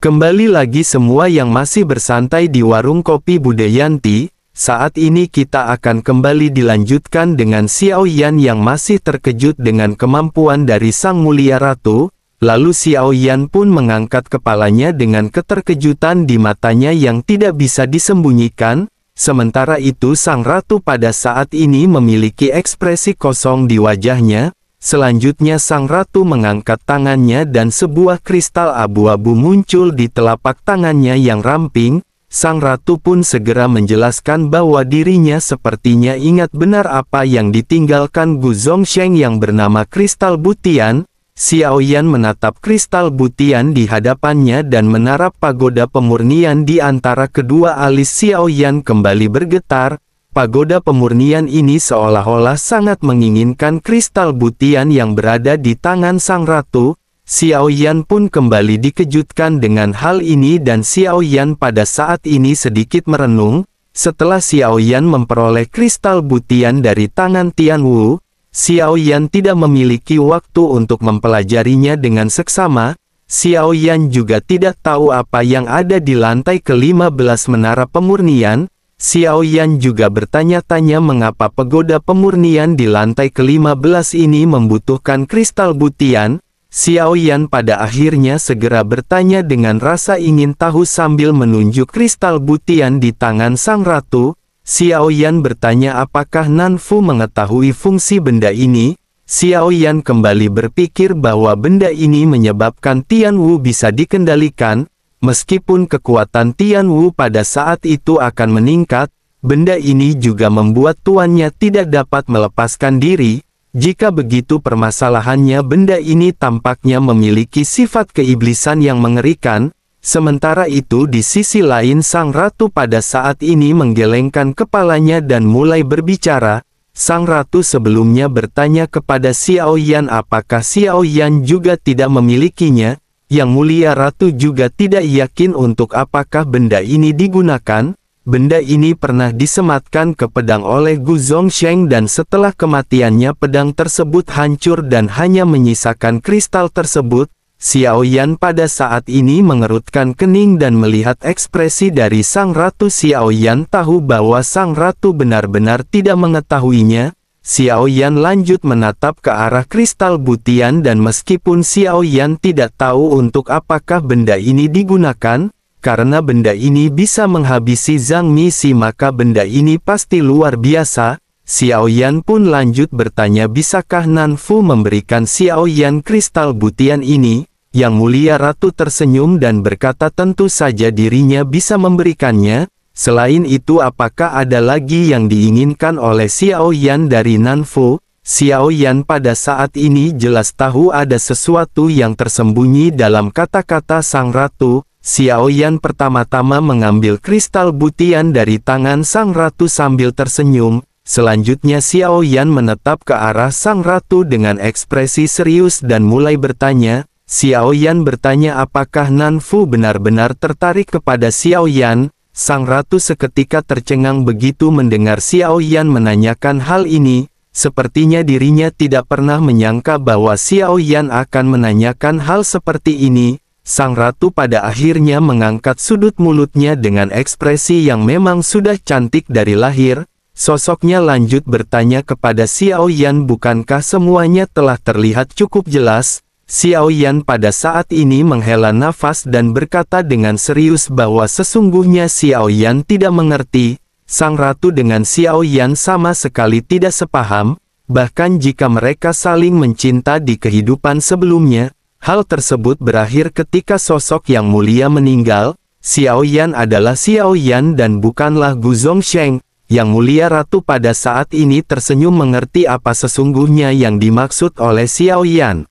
Kembali lagi semua yang masih bersantai di warung kopi Budayanti. Saat ini kita akan kembali dilanjutkan dengan Xiao Yan yang masih terkejut dengan kemampuan dari Sang Mulia Ratu. Lalu Xiao Yan pun mengangkat kepalanya dengan keterkejutan di matanya yang tidak bisa disembunyikan. Sementara itu Sang Ratu pada saat ini memiliki ekspresi kosong di wajahnya. Selanjutnya Sang Ratu mengangkat tangannya dan sebuah kristal abu-abu muncul di telapak tangannya yang ramping. Sang Ratu pun segera menjelaskan bahwa dirinya sepertinya ingat benar apa yang ditinggalkan Gu Zongsheng yang bernama kristal butian. Xiao Yan menatap kristal butian di hadapannya dan menarap pagoda pemurnian di antara kedua alis Xiao Yan kembali bergetar. Pagoda pemurnian ini seolah-olah sangat menginginkan kristal butian yang berada di tangan Sang Ratu. Xiao Yan pun kembali dikejutkan dengan hal ini dan Xiao Yan pada saat ini sedikit merenung. Setelah Xiao Yan memperoleh kristal butian dari tangan Tian Wu, Xiao Yan tidak memiliki waktu untuk mempelajarinya dengan seksama. Xiao Yan juga tidak tahu apa yang ada di lantai ke-15 menara pemurnian. Xiao Yan juga bertanya-tanya mengapa pagoda pemurnian di lantai ke-15 ini membutuhkan kristal butian. Xiao Yan pada akhirnya segera bertanya dengan rasa ingin tahu sambil menunjuk kristal butian di tangan Sang Ratu. Xiao Yan bertanya apakah Nanfu mengetahui fungsi benda ini. Xiao Yan kembali berpikir bahwa benda ini menyebabkan Tian Wu bisa dikendalikan. Meskipun kekuatan Tian Wu pada saat itu akan meningkat, benda ini juga membuat tuannya tidak dapat melepaskan diri. Jika begitu permasalahannya benda ini tampaknya memiliki sifat keiblisan yang mengerikan. Sementara itu di sisi lain Sang Ratu pada saat ini menggelengkan kepalanya dan mulai berbicara. Sang Ratu sebelumnya bertanya kepada Xiao Yan apakah Xiao Yan juga tidak memilikinya. Yang Mulia Ratu juga tidak yakin untuk apakah benda ini digunakan. Benda ini pernah disematkan ke pedang oleh Gu Zongsheng dan setelah kematiannya pedang tersebut hancur dan hanya menyisakan kristal tersebut. Xiao Yan pada saat ini mengerutkan kening dan melihat ekspresi dari Sang Ratu. Xiao Yan tahu bahwa Sang Ratu benar-benar tidak mengetahuinya. Xiao Yan lanjut menatap ke arah kristal butian dan meskipun Xiao Yan tidak tahu untuk apakah benda ini digunakan, karena benda ini bisa menghabisi Zhang Misi maka benda ini pasti luar biasa. Xiao Yan pun lanjut bertanya bisakah Nanfu memberikan Xiao Yan kristal butian ini? Yang Mulia Ratu tersenyum dan berkata tentu saja dirinya bisa memberikannya. Selain itu apakah ada lagi yang diinginkan oleh Xiao Yan dari Nanfu? Xiao Yan pada saat ini jelas tahu ada sesuatu yang tersembunyi dalam kata-kata Sang Ratu. Xiao Yan pertama-tama mengambil kristal butian dari tangan Sang Ratu sambil tersenyum. Selanjutnya Xiao Yan menatap ke arah Sang Ratu dengan ekspresi serius dan mulai bertanya. Xiao Yan bertanya apakah Nanfu benar-benar tertarik kepada Xiao Yan. Sang Ratu seketika tercengang begitu mendengar Xiao Yan menanyakan hal ini. Sepertinya dirinya tidak pernah menyangka bahwa Xiao Yan akan menanyakan hal seperti ini. Sang Ratu pada akhirnya mengangkat sudut mulutnya dengan ekspresi yang memang sudah cantik dari lahir. Sosoknya lanjut bertanya kepada Xiao Yan bukankah semuanya telah terlihat cukup jelas? Xiao Yan pada saat ini menghela nafas dan berkata dengan serius bahwa sesungguhnya Xiao Yan tidak mengerti. Sang Ratu dengan Xiao Yan sama sekali tidak sepaham, bahkan jika mereka saling mencinta di kehidupan sebelumnya. Hal tersebut berakhir ketika sosok yang mulia meninggal. Xiao Yan adalah Xiao Yan dan bukanlah Gu Zongsheng. Yang Mulia Ratu pada saat ini tersenyum mengerti apa sesungguhnya yang dimaksud oleh Xiao Yan.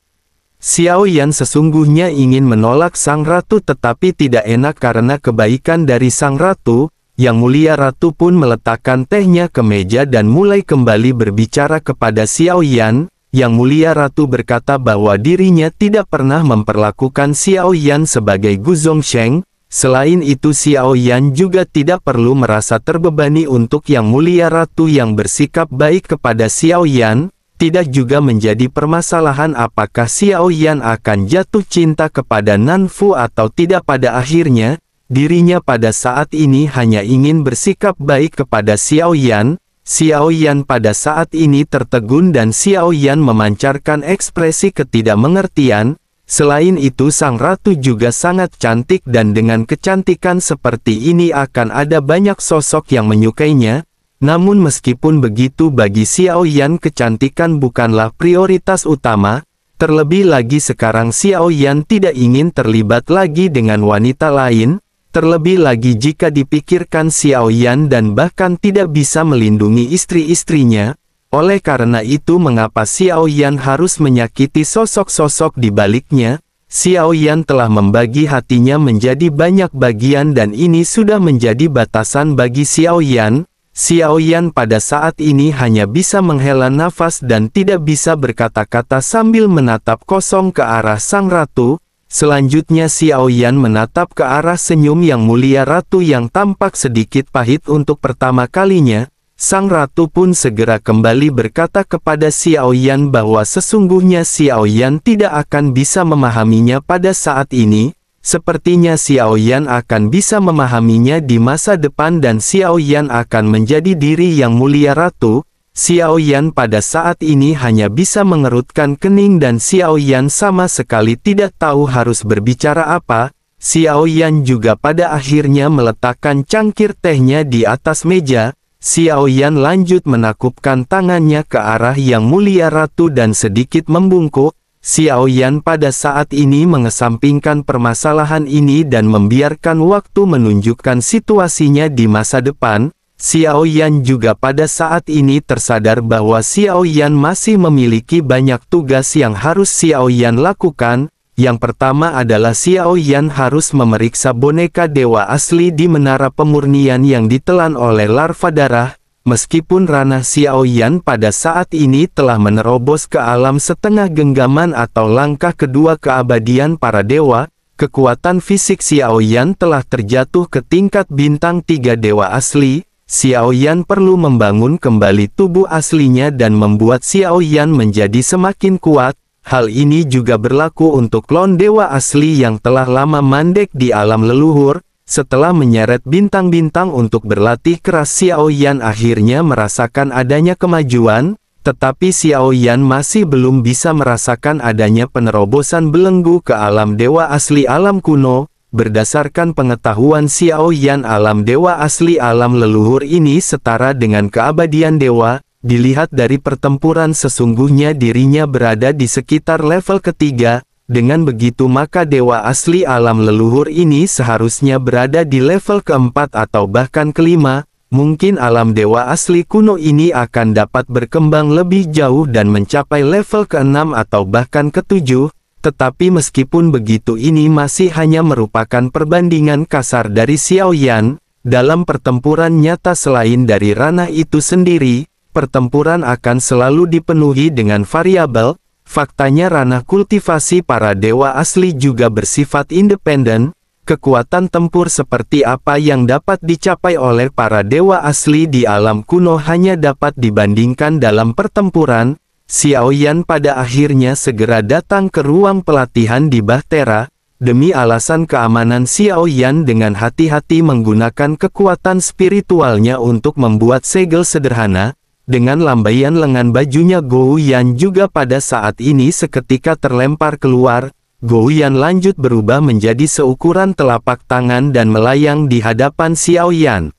Xiao Yan sesungguhnya ingin menolak Sang Ratu tetapi tidak enak karena kebaikan dari Sang Ratu. Yang Mulia Ratu pun meletakkan tehnya ke meja dan mulai kembali berbicara kepada Xiao Yan. Yang Mulia Ratu berkata bahwa dirinya tidak pernah memperlakukan Xiao Yan sebagai Gu Zongsheng. Selain itu Xiao Yan juga tidak perlu merasa terbebani untuk Yang Mulia Ratu yang bersikap baik kepada Xiao Yan. tidak juga menjadi permasalahan apakah Xiao Yan akan jatuh cinta kepada Nanfu atau tidak. Pada akhirnya, dirinya pada saat ini hanya ingin bersikap baik kepada Xiao Yan. Xiao Yan pada saat ini tertegun dan Xiao Yan memancarkan ekspresi ketidakmengertian. Selain itu sang ratu juga sangat cantik dan dengan kecantikan seperti ini akan ada banyak sosok yang menyukainya. Namun meskipun begitu bagi Xiao Yan kecantikan bukanlah prioritas utama. Terlebih lagi sekarang Xiao Yan tidak ingin terlibat lagi dengan wanita lain. Terlebih lagi jika dipikirkan Xiao Yan dan bahkan tidak bisa melindungi istri-istrinya. Oleh karena itu mengapa Xiao Yan harus menyakiti sosok-sosok di baliknya? Xiao Yan telah membagi hatinya menjadi banyak bagian dan ini sudah menjadi batasan bagi Xiao Yan. Xiao Yan pada saat ini hanya bisa menghela nafas dan tidak bisa berkata-kata sambil menatap kosong ke arah sang ratu. Selanjutnya Xiao Yan menatap ke arah senyum yang mulia ratu yang tampak sedikit pahit untuk pertama kalinya. Sang ratu pun segera kembali berkata kepada Xiao Yan bahwa sesungguhnya Xiao Yan tidak akan bisa memahaminya pada saat ini. Sepertinya Xiao Yan akan bisa memahaminya di masa depan dan Xiao Yan akan menjadi diri yang mulia ratu. Xiao Yan pada saat ini hanya bisa mengerutkan kening dan Xiao Yan sama sekali tidak tahu harus berbicara apa. Xiao Yan juga pada akhirnya meletakkan cangkir tehnya di atas meja. Xiao Yan lanjut menakupkan tangannya ke arah yang mulia ratu dan sedikit membungkuk. Xiao Yan pada saat ini mengesampingkan permasalahan ini dan membiarkan waktu menunjukkan situasinya di masa depan. Xiao Yan juga pada saat ini tersadar bahwa Xiao Yan masih memiliki banyak tugas yang harus Xiao Yan lakukan. Yang pertama adalah Xiao Yan harus memeriksa boneka dewa asli di menara pemurnian yang ditelan oleh larva darah. Meskipun ranah Xiao Yan pada saat ini telah menerobos ke alam setengah genggaman atau langkah kedua keabadian para dewa, kekuatan fisik Xiao Yan telah terjatuh ke tingkat bintang 3 dewa asli. Xiao Yan perlu membangun kembali tubuh aslinya dan membuat Xiao Yan menjadi semakin kuat. Hal ini juga berlaku untuk klon dewa asli yang telah lama mandek di alam leluhur. Setelah menyeret bintang-bintang untuk berlatih keras, Xiao Yan akhirnya merasakan adanya kemajuan, tetapi Xiao Yan masih belum bisa merasakan adanya penerobosan belenggu ke alam dewa asli alam kuno. Berdasarkan pengetahuan Xiao Yan, alam dewa asli alam leluhur ini setara dengan keabadian dewa. Dilihat dari pertempuran sesungguhnya dirinya berada di sekitar level ketiga. Dengan begitu maka dewa asli alam leluhur ini seharusnya berada di level keempat atau bahkan kelima. Mungkin alam dewa asli kuno ini akan dapat berkembang lebih jauh dan mencapai level ke-6 atau bahkan ke-7. Tetapi meskipun begitu ini masih hanya merupakan perbandingan kasar dari Xiao Yan. Dalam pertempuran nyata selain dari ranah itu sendiri, pertempuran akan selalu dipenuhi dengan variabel. Faktanya ranah kultivasi para dewa asli juga bersifat independen. Kekuatan tempur seperti apa yang dapat dicapai oleh para dewa asli di alam kuno hanya dapat dibandingkan dalam pertempuran. Xiao Yan pada akhirnya segera datang ke ruang pelatihan di Bahtera. Demi alasan keamanan, Xiao Yan dengan hati-hati menggunakan kekuatan spiritualnya untuk membuat segel sederhana. Dengan lambaian lengan bajunya, Gou Yan juga pada saat ini seketika terlempar keluar. Gou Yan lanjut berubah menjadi seukuran telapak tangan dan melayang di hadapan Xiao Yan.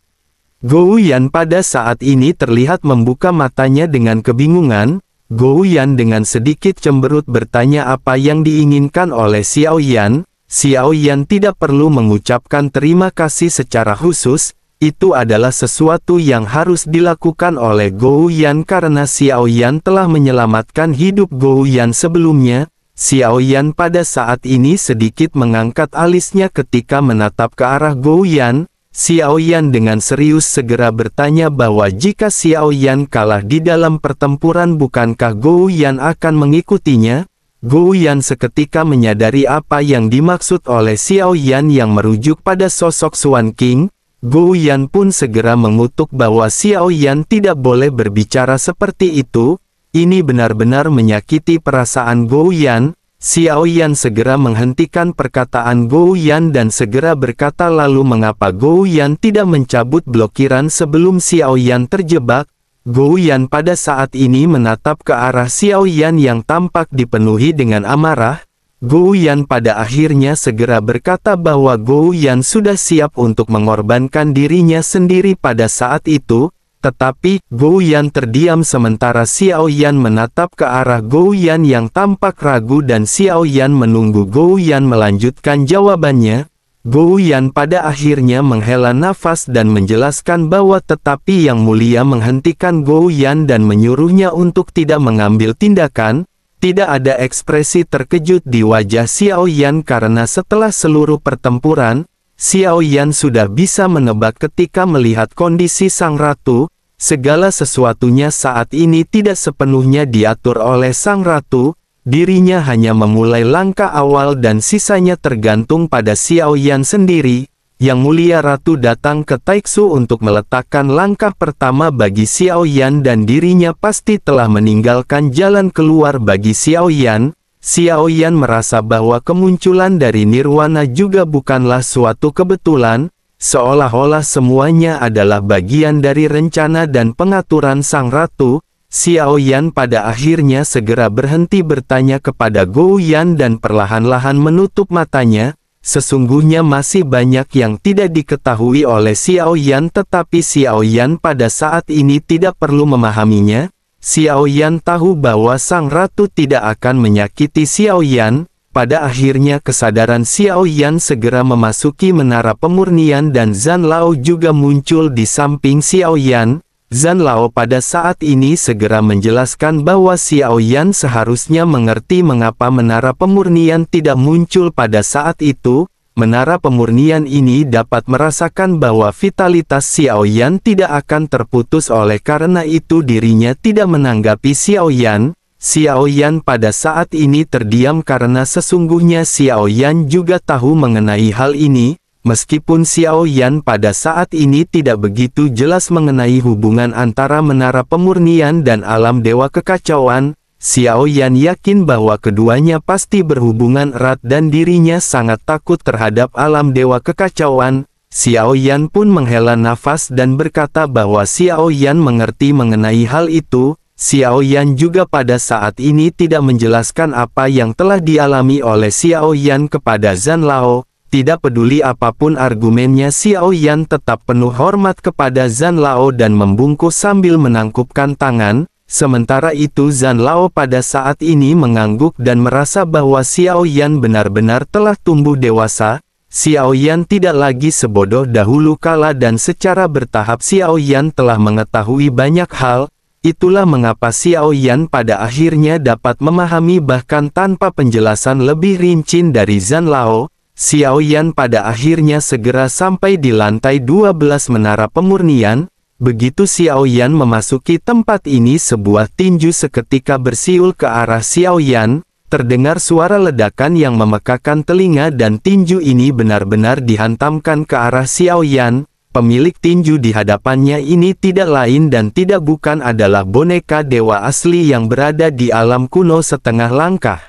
Gou Yan pada saat ini terlihat membuka matanya dengan kebingungan. Gou Yan dengan sedikit cemberut bertanya apa yang diinginkan oleh Xiao Yan. Xiao Yan tidak perlu mengucapkan terima kasih secara khusus. Itu adalah sesuatu yang harus dilakukan oleh Gou Yan karena Xiao Yan telah menyelamatkan hidup Gou Yan sebelumnya. Xiao Yan pada saat ini sedikit mengangkat alisnya ketika menatap ke arah Gou Yan. Xiao Yan dengan serius segera bertanya bahwa jika Xiao Yan kalah di dalam pertempuran bukankah Gou Yan akan mengikutinya? Gou Yan seketika menyadari apa yang dimaksud oleh Xiao Yan yang merujuk pada sosok Swan King. Gou Yan pun segera mengutuk bahwa Xiao Yan tidak boleh berbicara seperti itu. Ini benar-benar menyakiti perasaan Gou Yan. Xiao Yan segera menghentikan perkataan Gou Yan dan segera berkata, lalu mengapa Gou Yan tidak mencabut blokiran sebelum Xiao Yan terjebak? Gou Yan pada saat ini menatap ke arah Xiao Yan yang tampak dipenuhi dengan amarah. Gou Yan pada akhirnya segera berkata bahwa Gou Yan sudah siap untuk mengorbankan dirinya sendiri pada saat itu. Tetapi, Gou Yan terdiam sementara Xiao Yan menatap ke arah Gou Yan yang tampak ragu dan Xiao Yan menunggu Gou Yan melanjutkan jawabannya. Gou Yan pada akhirnya menghela nafas dan menjelaskan bahwa tetapi Yang Mulia menghentikan Gou Yan dan menyuruhnya untuk tidak mengambil tindakan. Tidak ada ekspresi terkejut di wajah Xiao Yan karena setelah seluruh pertempuran, Xiao Yan sudah bisa menebak ketika melihat kondisi sang ratu. Segala sesuatunya saat ini tidak sepenuhnya diatur oleh sang ratu, dirinya hanya memulai langkah awal dan sisanya tergantung pada Xiao Yan sendiri. Yang Mulia Ratu datang ke Taiksu untuk meletakkan langkah pertama bagi Xiao Yan dan dirinya pasti telah meninggalkan jalan keluar bagi Xiao Yan. Xiao Yan merasa bahwa kemunculan dari Nirwana juga bukanlah suatu kebetulan. Seolah-olah semuanya adalah bagian dari rencana dan pengaturan sang ratu. Xiao Yan pada akhirnya segera berhenti bertanya kepada Gou Yan dan perlahan-lahan menutup matanya. Sesungguhnya masih banyak yang tidak diketahui oleh Xiao Yan, tetapi Xiao Yan pada saat ini tidak perlu memahaminya. Xiao Yan tahu bahwa sang ratu tidak akan menyakiti Xiao Yan. Pada akhirnya kesadaran Xiao Yan segera memasuki menara pemurnian dan Zhan Lao juga muncul di samping Xiao Yan. Zhan Lao pada saat ini segera menjelaskan bahwa Xiao Yan seharusnya mengerti mengapa menara pemurnian tidak muncul pada saat itu. Menara pemurnian ini dapat merasakan bahwa vitalitas Xiao Yan tidak akan terputus, oleh karena itu dirinya tidak menanggapi Xiao Yan. Xiao Yan pada saat ini terdiam karena sesungguhnya Xiao Yan juga tahu mengenai hal ini. Meskipun Xiao Yan pada saat ini tidak begitu jelas mengenai hubungan antara menara pemurnian dan alam dewa kekacauan, Xiao Yan yakin bahwa keduanya pasti berhubungan erat dan dirinya sangat takut terhadap alam dewa kekacauan. Xiao Yan pun menghela nafas dan berkata bahwa Xiao Yan mengerti mengenai hal itu. Xiao Yan juga pada saat ini tidak menjelaskan apa yang telah dialami oleh Xiao Yan kepada Zhan Lao. Tidak peduli apapun argumennya, Xiao Yan tetap penuh hormat kepada Zhan Lao dan membungkuk sambil menangkupkan tangan. Sementara itu Zhan Lao pada saat ini mengangguk dan merasa bahwa Xiao Yan benar-benar telah tumbuh dewasa. Xiao Yan tidak lagi sebodoh dahulu kala dan secara bertahap Xiao Yan telah mengetahui banyak hal. Itulah mengapa Xiao Yan pada akhirnya dapat memahami bahkan tanpa penjelasan lebih rinci dari Zhan Lao. Xiao Yan pada akhirnya segera sampai di lantai 12 menara pemurnian. Begitu Xiao Yan memasuki tempat ini, sebuah tinju seketika bersiul ke arah Xiao Yan. Terdengar suara ledakan yang memekakan telinga dan tinju ini benar-benar dihantamkan ke arah Xiao Yan. Pemilik tinju di hadapannya ini tidak lain dan tidak bukan adalah boneka dewa asli yang berada di alam kuno setengah langkah.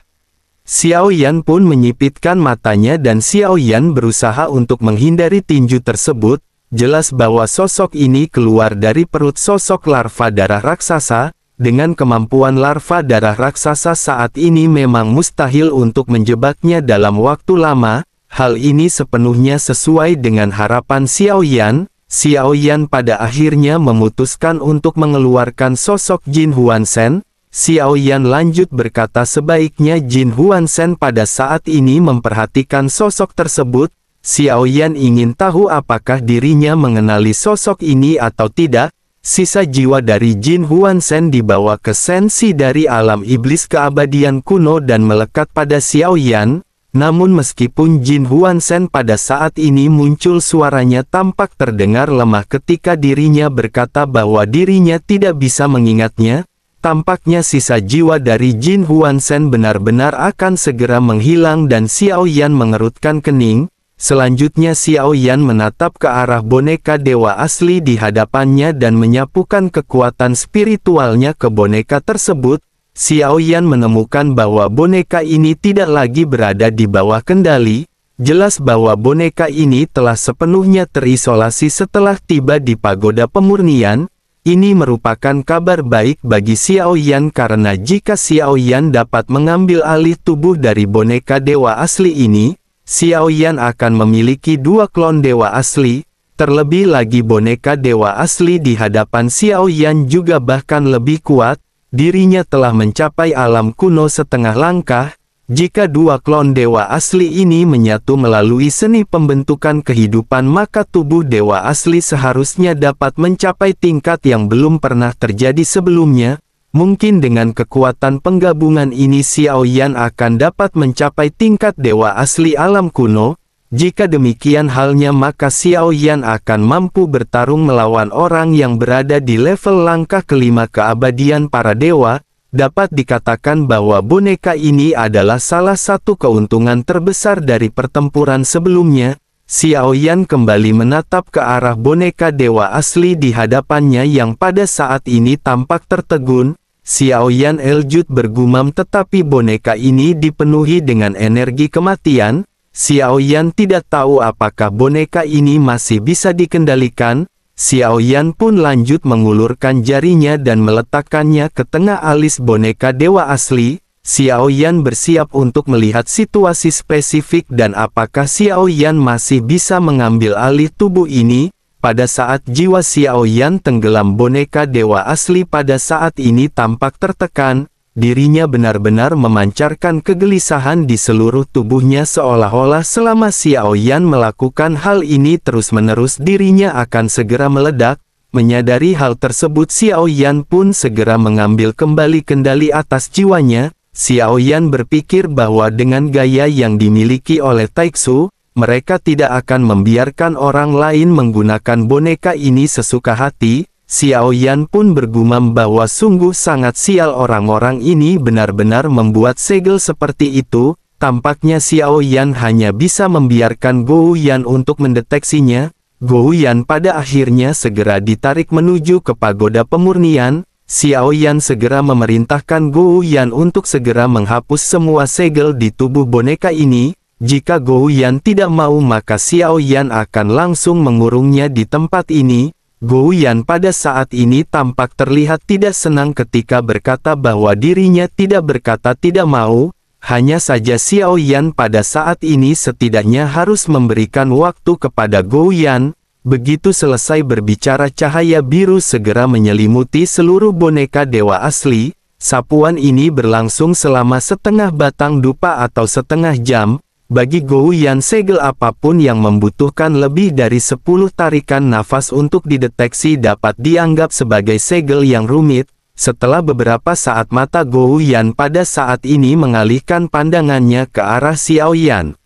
Xiao Yan pun menyipitkan matanya dan Xiao Yan berusaha untuk menghindari tinju tersebut. Jelas bahwa sosok ini keluar dari perut sosok larva darah raksasa. Dengan kemampuan larva darah raksasa saat ini memang mustahil untuk menjebaknya dalam waktu lama. Hal ini sepenuhnya sesuai dengan harapan Xiao Yan. Xiao Yan pada akhirnya memutuskan untuk mengeluarkan sosok Jin Huanshen. Xiao Yan lanjut berkata sebaiknya Jin Huanshen pada saat ini memperhatikan sosok tersebut. Xiao Yan ingin tahu apakah dirinya mengenali sosok ini atau tidak. Sisa jiwa dari Jin Huanshen dibawa ke sensi dari alam iblis keabadian kuno dan melekat pada Xiao Yan. Namun meskipun Jin Huanshen pada saat ini muncul, suaranya tampak terdengar lemah ketika dirinya berkata bahwa dirinya tidak bisa mengingatnya. Tampaknya sisa jiwa dari Jin Huanshen benar-benar akan segera menghilang dan Xiao Yan mengerutkan kening. Selanjutnya Xiao Yan menatap ke arah boneka dewa asli di hadapannya dan menyapukan kekuatan spiritualnya ke boneka tersebut. Xiao Yan menemukan bahwa boneka ini tidak lagi berada di bawah kendali. Jelas bahwa boneka ini telah sepenuhnya terisolasi setelah tiba di pagoda pemurnian. Ini merupakan kabar baik bagi Xiao Yan karena jika Xiao Yan dapat mengambil alih tubuh dari boneka dewa asli ini, Xiao Yan akan memiliki 2 klon dewa asli. Terlebih lagi boneka dewa asli di hadapan Xiao Yan juga bahkan lebih kuat. Dirinya telah mencapai alam kuno setengah langkah. Jika 2 klon dewa asli ini menyatu melalui seni pembentukan kehidupan, maka tubuh dewa asli seharusnya dapat mencapai tingkat yang belum pernah terjadi sebelumnya. Mungkin dengan kekuatan penggabungan ini Xiao Yan akan dapat mencapai tingkat dewa asli alam kuno. Jika demikian halnya maka Xiao Yan akan mampu bertarung melawan orang yang berada di level langkah kelima keabadian para dewa. Dapat dikatakan bahwa boneka ini adalah salah satu keuntungan terbesar dari pertempuran sebelumnya. Xiao Yan kembali menatap ke arah boneka dewa asli di hadapannya yang pada saat ini tampak tertegun. Xiao Yan Eljut bergumam, tetapi boneka ini dipenuhi dengan energi kematian. Xiao Yan tidak tahu apakah boneka ini masih bisa dikendalikan. Xiao Yan pun lanjut mengulurkan jarinya dan meletakkannya ke tengah alis boneka dewa asli. Xiao Yan bersiap untuk melihat situasi spesifik dan apakah Xiao Yan masih bisa mengambil alih tubuh ini. Pada saat jiwa Xiao Yan tenggelam, boneka dewa asli pada saat ini tampak tertekan. Dirinya benar-benar memancarkan kegelisahan di seluruh tubuhnya seolah-olah selama Xiao Yan melakukan hal ini terus-menerus dirinya akan segera meledak. Menyadari hal tersebut Xiao Yan pun segera mengambil kembali kendali atas jiwanya. Xiao Yan berpikir bahwa dengan gaya yang dimiliki oleh Taixu, mereka tidak akan membiarkan orang lain menggunakan boneka ini sesuka hati. Xiao Yan pun bergumam bahwa sungguh sangat sial orang-orang ini benar-benar membuat segel seperti itu. Tampaknya Xiao Yan hanya bisa membiarkan Gou Yan untuk mendeteksinya. Gou Yan pada akhirnya segera ditarik menuju ke pagoda pemurnian. Xiao Yan segera memerintahkan Gou Yan untuk segera menghapus semua segel di tubuh boneka ini. Jika Gou Yan tidak mau maka Xiao Yan akan langsung mengurungnya di tempat ini. Gou Yan pada saat ini tampak terlihat tidak senang ketika berkata bahwa dirinya tidak berkata tidak mau. Hanya saja Xiao Yan pada saat ini setidaknya harus memberikan waktu kepada Gou Yan. Begitu selesai berbicara, cahaya biru segera menyelimuti seluruh boneka dewa asli. Sapuan ini berlangsung selama setengah batang dupa atau setengah jam. Bagi Gou Yan, segel apapun yang membutuhkan lebih dari 10 tarikan nafas untuk dideteksi dapat dianggap sebagai segel yang rumit. Setelah beberapa saat mata Gou Yan pada saat ini mengalihkan pandangannya ke arah Xiao Yan.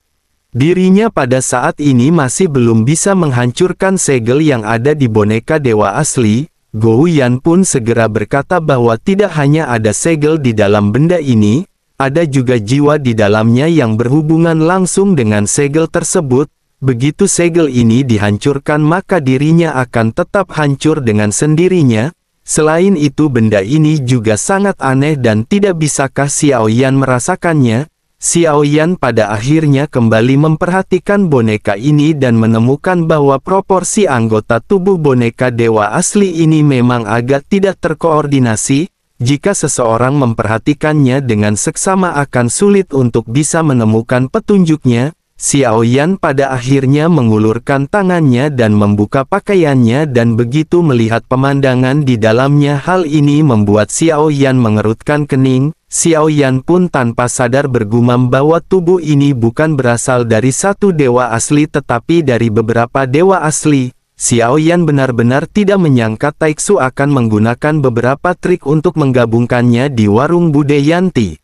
Dirinya pada saat ini masih belum bisa menghancurkan segel yang ada di boneka dewa asli. Gou Yan pun segera berkata bahwa tidak hanya ada segel di dalam benda ini, ada juga jiwa di dalamnya yang berhubungan langsung dengan segel tersebut. Begitu segel ini dihancurkan maka dirinya akan tetap hancur dengan sendirinya. Selain itu benda ini juga sangat aneh dan tidak bisakah Xiao Yan merasakannya. Xiao Yan pada akhirnya kembali memperhatikan boneka ini dan menemukan bahwa proporsi anggota tubuh boneka dewa asli ini memang agak tidak terkoordinasi. Jika seseorang memperhatikannya dengan seksama akan sulit untuk bisa menemukan petunjuknya. Xiao Yan pada akhirnya mengulurkan tangannya dan membuka pakaiannya dan begitu melihat pemandangan di dalamnya, hal ini membuat Xiao Yan mengerutkan kening. Xiao Yan pun tanpa sadar bergumam bahwa tubuh ini bukan berasal dari satu dewa asli tetapi dari beberapa dewa asli. Xiao Yan benar-benar tidak menyangka Taixu akan menggunakan beberapa trik untuk menggabungkannya di warung Budayanti.